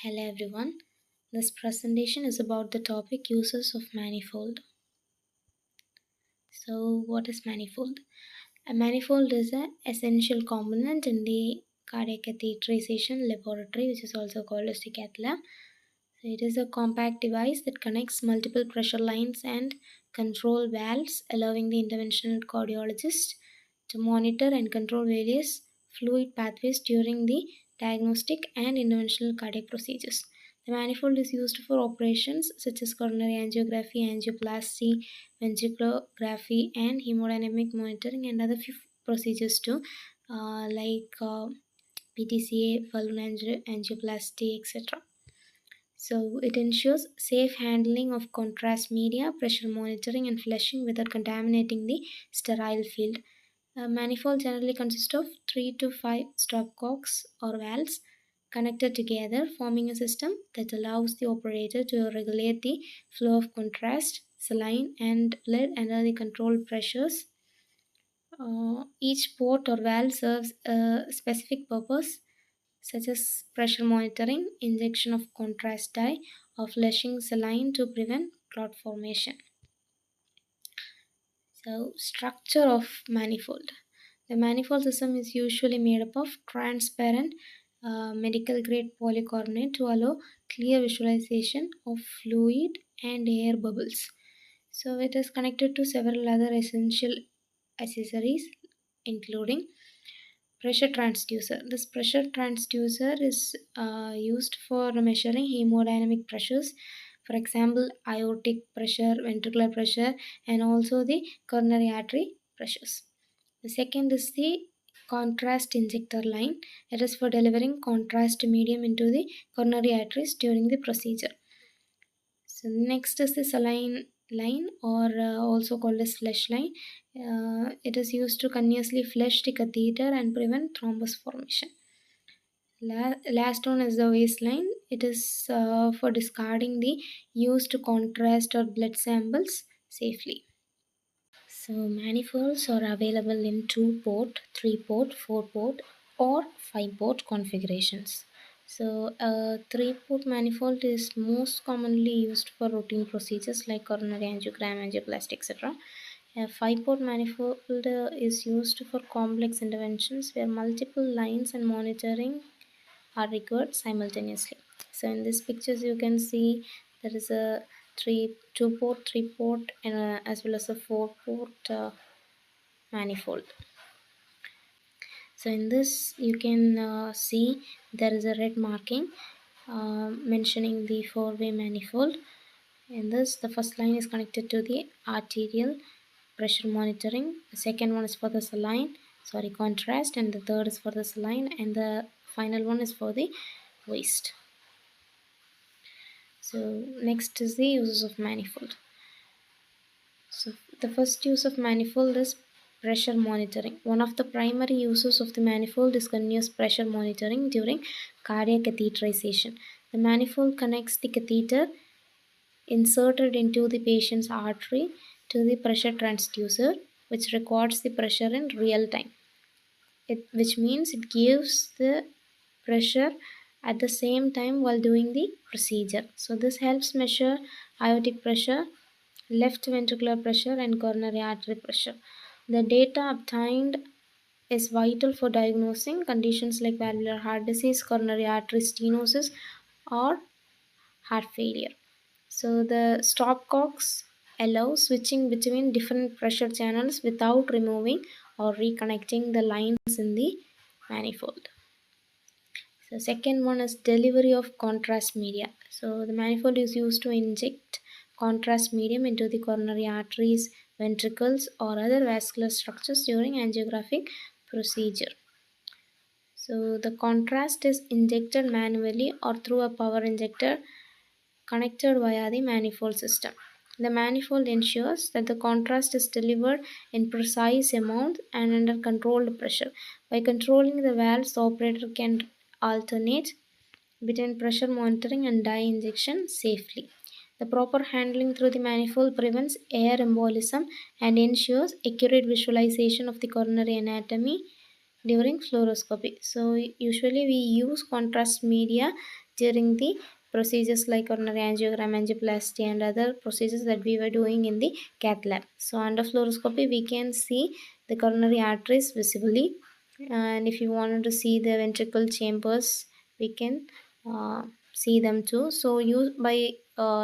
Hello everyone. This presentation is about the topic uses of manifold. So, what is manifold? A manifold is an essential component in the cardiac catheterization laboratory, which is also called as the cath lab. So, it is a compact device that connects multiple pressure lines and control valves, allowing the interventional cardiologist to monitor and control various fluid pathways during the diagnostic and interventional cardiac procedures. The manifold is used for operations such as coronary angiography, angioplasty, ventriculography, and hemodynamic monitoring, and other few procedures too, like PTCA, balloon angioplasty, etc. So it ensures safe handling of contrast media, pressure monitoring, and flushing without contaminating the sterile field. A manifold generally consists of 3 to 5 stopcocks or valves connected together, forming a system that allows the operator to regulate the flow of contrast, saline, and blood under the controlled pressures. Each port or valve serves a specific purpose, such as pressure monitoring, injection of contrast dye, or flushing saline to prevent clot formation. So, structure of manifold. The manifold system is usually made up of transparent medical grade polycarbonate to allow clear visualization of fluid and air bubbles. So, it is connected to several other essential accessories, including pressure transducer. This pressure transducer is used for measuring hemodynamic pressures, for example, aortic pressure, ventricular pressure, and also the coronary artery pressures. The second is the contrast injector line. It is for delivering contrast medium into the coronary arteries during the procedure. So next is the saline line, or also called as flush line. It is used to continuously flush the catheter and prevent thrombus formation. Last one is the waistline. It is for discarding the used contrast or blood samples safely. So manifolds are available in 2-port, 3-port, 4-port, or 5-port configurations. So a 3-port manifold is most commonly used for routine procedures like coronary angiogram, angioplasty, etc. A 5-port manifold is used for complex interventions where multiple lines and monitoring are required simultaneously. So in these pictures you can see there is a 2-port, 3-port, and as well as a 4-port manifold. So in this you can see there is a red marking mentioning the 4-way manifold. In this, the first line is connected to the arterial pressure monitoring, the second one is for the contrast, and the third is for the saline, and the final one is for the waste. So next is the uses of manifold. So the first use of manifold is pressure monitoring. One of the primary uses of the manifold is continuous pressure monitoring during cardiac catheterization. The manifold connects the catheter inserted into the patient's artery to the pressure transducer, which records the pressure in real time. Which means it gives the pressure at the same time while doing the procedure. So this helps measure aortic pressure, left ventricular pressure, and coronary artery pressure. The data obtained is vital for diagnosing conditions like valvular heart disease, coronary artery stenosis, or heart failure. So the stopcocks allow switching between different pressure channels without removing or reconnecting the lines in the manifold. So second one is delivery of contrast media. So the manifold is used to inject contrast medium into the coronary arteries, ventricles, or other vascular structures during angiographic procedure. So the contrast is injected manually or through a power injector connected via the manifold system. The manifold ensures that the contrast is delivered in precise amount and under controlled pressure. By controlling the valves, the operator can alternate between pressure monitoring and dye injection safely. The proper handling through the manifold prevents air embolism and ensures accurate visualization of the coronary anatomy during fluoroscopy. So usually we use contrast media during the procedures like coronary angiogram, angioplasty, and other procedures that we were doing in the cath lab. So under fluoroscopy, we can see the coronary arteries visibly, and if you wanted to see the ventricle chambers, we can see them too. So you by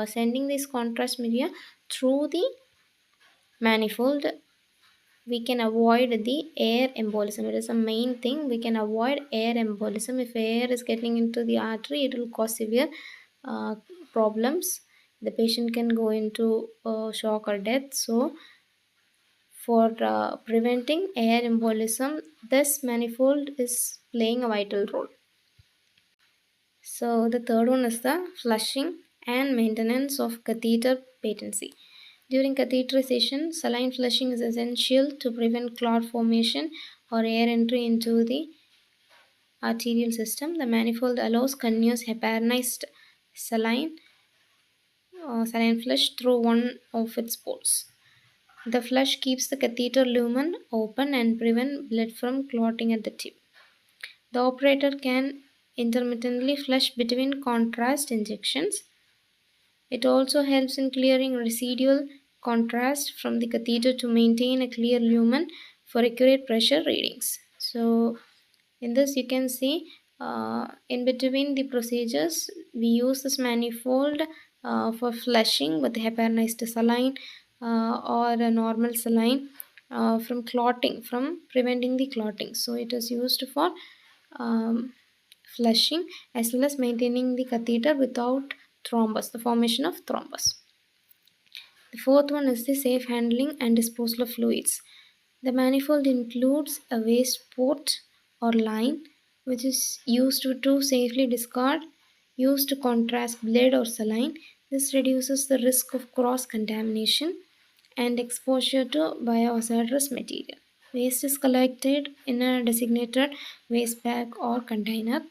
sending this contrast media through the manifold, we can avoid the air embolism. It is the main thing. We can avoid air embolism. If air is getting into the artery, it will cause severe uh, problems. The patient can go into shock or death. So for preventing air embolism, this manifold is playing a vital role. So the third one is the flushing and maintenance of catheter patency. During catheterization, saline flushing is essential to prevent clot formation or air entry into the arterial system. The manifold allows continuous heparinized saline, saline flush through one of its ports. The flush keeps the catheter lumen open and prevent blood from clotting at the tip. The operator can intermittently flush between contrast injections. It also helps in clearing residual contrast from the catheter to maintain a clear lumen for accurate pressure readings. So, in this, you can see in between the procedures, we use this manifold for flushing with heparinized saline or a normal saline from clotting, from preventing the clotting. So, it is used for um, flushing as well as maintaining the catheter without thrombus, the formation of thrombus. The fourth one is the safe handling and disposal of fluids. The manifold includes a waste port or line which is used to safely discard used to contrast blood or saline. This reduces the risk of cross contamination and exposure to biohazardous material. Waste is collected in a designated waste bag or container.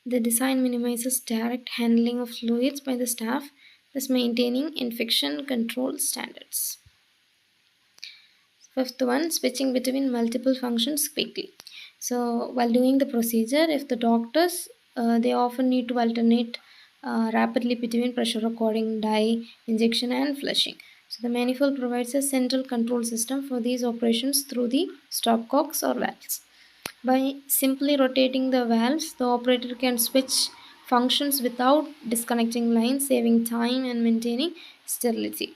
The design minimizes direct handling of fluids by the staff, thus maintaining infection control standards. Fifth one, switching between multiple functions quickly. So while doing the procedure, if the doctors, they often need to alternate rapidly between pressure recording, dye, injection, and flushing. So the manifold provides a central control system for these operations through the stopcocks or valves. By simply rotating the valves, the operator can switch functions without disconnecting lines, saving time and maintaining sterility.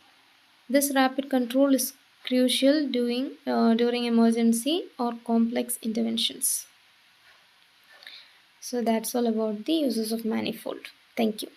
This rapid control is crucial during emergency or complex interventions. So that's all about the uses of manifold. Thank you.